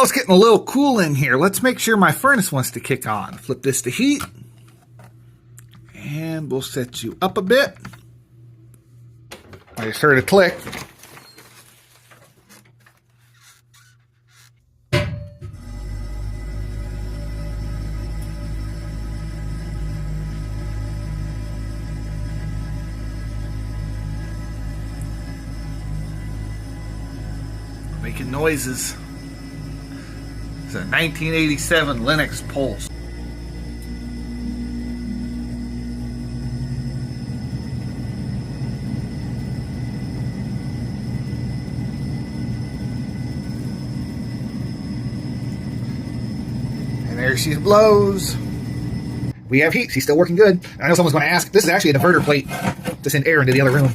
Oh, it's getting a little cool in here. Let's make sure my furnace wants to kick on. Flip this to heat. And we'll set you up a bit. I just heard a click. Making noises. It's a 1987 Lennox Pulse. And there she blows. We have heat. She's still working good. I know someone's going to ask. This is actually a diverter plate to send air into the other room.